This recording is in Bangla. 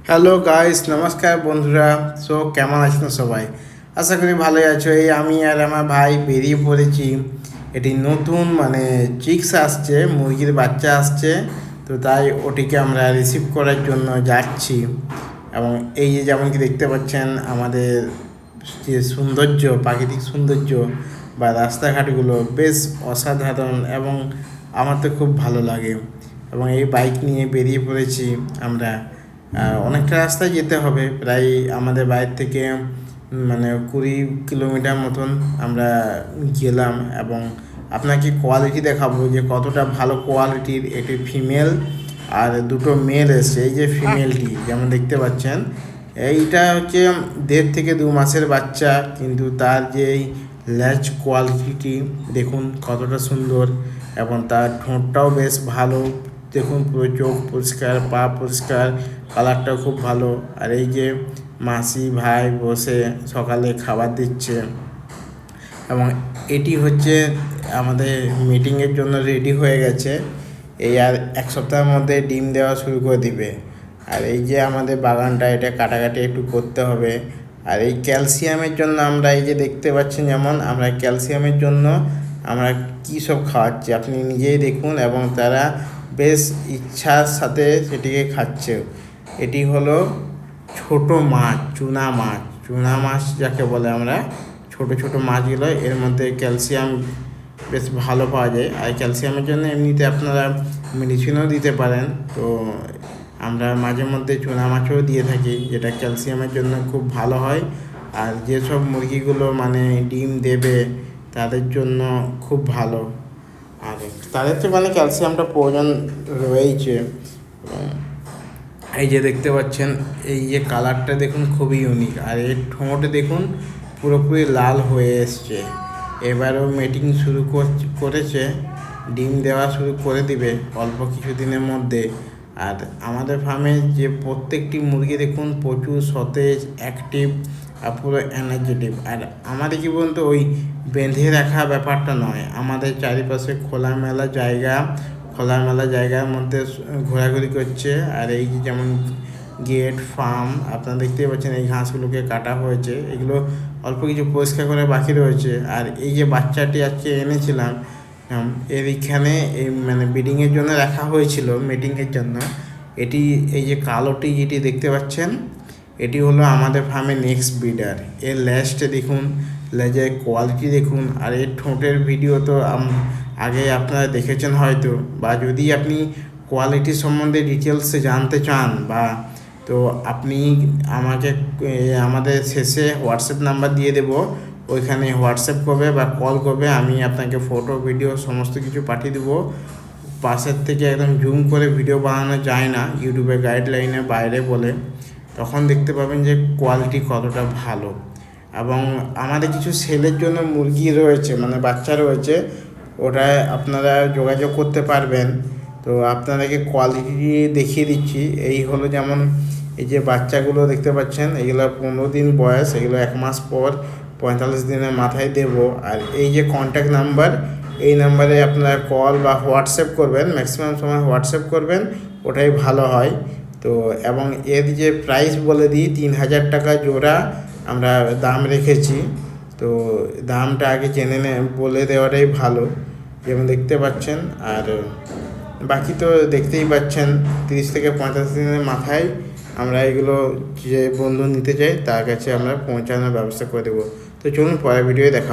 হ্যালো গাইস, নমস্কার বন্ধুরা। কেমন আছেন সবাই? আশা করি ভালোই আছো। এই আমি আর আমার ভাই বেরিয়ে পড়েছি। এটি নতুন চিক্স আসছে, মুরগির বাচ্চা আসছে। তো তাই ওটিকে আমরা রিসিভ করার জন্য যাচ্ছি। এবং এই যে যেমন কি দেখতে পাচ্ছেন আমাদের যে সৌন্দর্য, প্রাকৃতিক সৌন্দর্য বা রাস্তাঘাটগুলো বেশ অসাধারণ এবং আমার তো খুব ভালো লাগে। এবং এই বাইক নিয়ে বেরিয়ে পড়েছি আমরা। অনেকটা রাস্তায় যেতে হবে, প্রায় আমাদের বাইরে থেকে 20 কিলোমিটার মতন আমরা গেলাম। এবং আপনাকে কোয়ালিটি দেখাবো যে কতটা ভালো কোয়ালিটির একটি ফিমেল আর দুটো মেল এসছে। এই যে ফিমেলটি যেমন দেখতে পাচ্ছেন, এইটা হচ্ছে 1.5 থেকে 2 মাসের বাচ্চা, কিন্তু তার যে ল্যাচ কোয়ালিটিটি দেখুন কতটা সুন্দর। এবং তার ঠোঁটটাও বেশ ভালো, দেখুন পুরো চোখ পরিষ্কার, পা পরিষ্কার, কালারটাও খুব ভালো। আর এই যে মাসি ভাই বসে সকালে খাবার দিচ্ছে। এবং এটি হচ্ছে আমাদের মিটিংয়ের জন্য রেডি হয়ে গেছে। এই আর এক সপ্তাহের মধ্যে ডিম দেওয়া শুরু করে দিবে। আর এই যে আমাদের বাগানটা, এটা কাটাকাটি একটু করতে হবে। আর এই ক্যালসিয়ামের জন্য আমরা এই যে দেখতে পাচ্ছেন, যেমন আমরা ক্যালসিয়ামের জন্য আমরা কী সব খাওয়াচ্ছি আপনি নিজেই দেখুন। এবং তারা বেশ ইচ্ছার সাথে সেটিকে খাচ্ছে। এটি হলো ছোট মাছ, চুনা মাছ যাকে বলে আমরা, ছোট ছোট মাছগুলো। এর মধ্যে ক্যালসিয়াম বেশ ভালো পাওয়া যায়। আর ক্যালসিয়ামের জন্য এমনিতে আপনারা মেডিসিনও দিতে পারেন। তো আমরা মাঝে মধ্যে চুনা মাছও দিয়ে থাকি, যেটা ক্যালসিয়ামের জন্য খুব ভালো হয়। আর যেসব মুরগিগুলো ডিম দেবে তাদের জন্য খুব ভালো। আর তাদের তো ক্যালসিয়ামটা প্রয়োজন রয়েছে। এই যে দেখতে পাচ্ছেন, এই যে কালারটা দেখুন খুবই ইউনিক। আর এর ঠোঁট দেখুন পুরোপুরি লাল হয়ে এসছে। এবারও মিটিং শুরু করেছে, ডিম দেওয়া শুরু করে দিবে অল্প কিছু দিনের মধ্যে। আর আমাদের ফার্মে যে প্রত্যেকটি মুরগি দেখুন প্রচুর সতেজ, অ্যাক্টিভ আর পুরো এনার্জেটিক। আর আমাদের কি বলুন তো, ওই বেঁধে রাখা ব্যাপারটা নয়, আমাদের চারিপাশে খোলামেলা জায়গার মধ্যে ঘোরাঘুরি করছে। আর এই যে যেমন গেট ফার্ম আপনারা দেখতেই পাচ্ছেন, এই ঘাসগুলোকে কাটা হয়েছে, এগুলো অল্প কিছু পরিষ্কার করে বাকি রয়েছে। আর এই যে বাচ্চাটি আজকে এনেছিলাম, এর এইখানে এই ব্রিডিংয়ের জন্য রাখা হয়েছিল, মিটিংয়ের জন্য। এটি এই যে কালোটি যেটি দেখতে পাচ্ছেন, এটি হলো আমাদের ফার্মে নেক্সট ব্রিডার। এর ল্যাজটা দেখুন, লেজের কোয়ালিটি দেখুন। আর এর ঠোঁটের ভিডিও তো আগে আপনারা দেখেছেন হয়তো, বা যদি আপনি কোয়ালিটি সম্বন্ধে ডিটেলসে জানতে চান, বা তো আপনি আমাকে আমাদের শেষে হোয়াটসঅ্যাপ নাম্বার দিয়ে দেবো, ওইখানে হোয়াটসঅ্যাপ করবে বা কল করবে, আমি আপনাকে ফটো ভিডিও সমস্ত কিছু পাঠিয়ে দেবো। পাশের থেকে একদম জুম করে ভিডিও বানানো যায় না, ইউটিউবের গাইডলাইনের বাইরে বলে। তখন দেখতে পাবেন যে কোয়ালিটি কতটা ভালো। এবং আমাদের কিছু সেলের জন্য মুরগি রয়েছে, বাচ্চা রয়েছে, ওটায় আপনারা যোগাযোগ করতে পারবেন। তো আপনাদেরকে কোয়ালিটি দেখিয়ে দিচ্ছি। এই হলো যেমন এই যে বাচ্চাগুলো দেখতে পাচ্ছেন, এগুলো 15 দিন বয়স, এগুলো 1 মাস পর 45 দিনের মাথায় দেব। আর এই যে কন্ট্যাক্ট নাম্বার, এই নাম্বারে আপনারা কল বা হোয়াটসঅ্যাপ করবেন, ম্যাক্সিমাম সময় হোয়াটসঅ্যাপ করবেন, ওটাই ভালো হয়। তো এবং এর যে প্রাইস বলে দিই, 3000 টাকা জোড়া আমরা দাম রেখেছি। তো দামটা আগে বলে দেওয়াটাই ভালো, যেমন দেখতে পাচ্ছেন। আর বাকি তো দেখতেই পাচ্ছেন, 30 থেকে 45 দিনের মাথায় আমরা এগুলো যে বন্ধু নিতে চাই তার কাছে আমরা পৌঁছানোর ব্যবস্থা করে দেবো। তো চলুন পরের ভিডিওয়ে দেখা।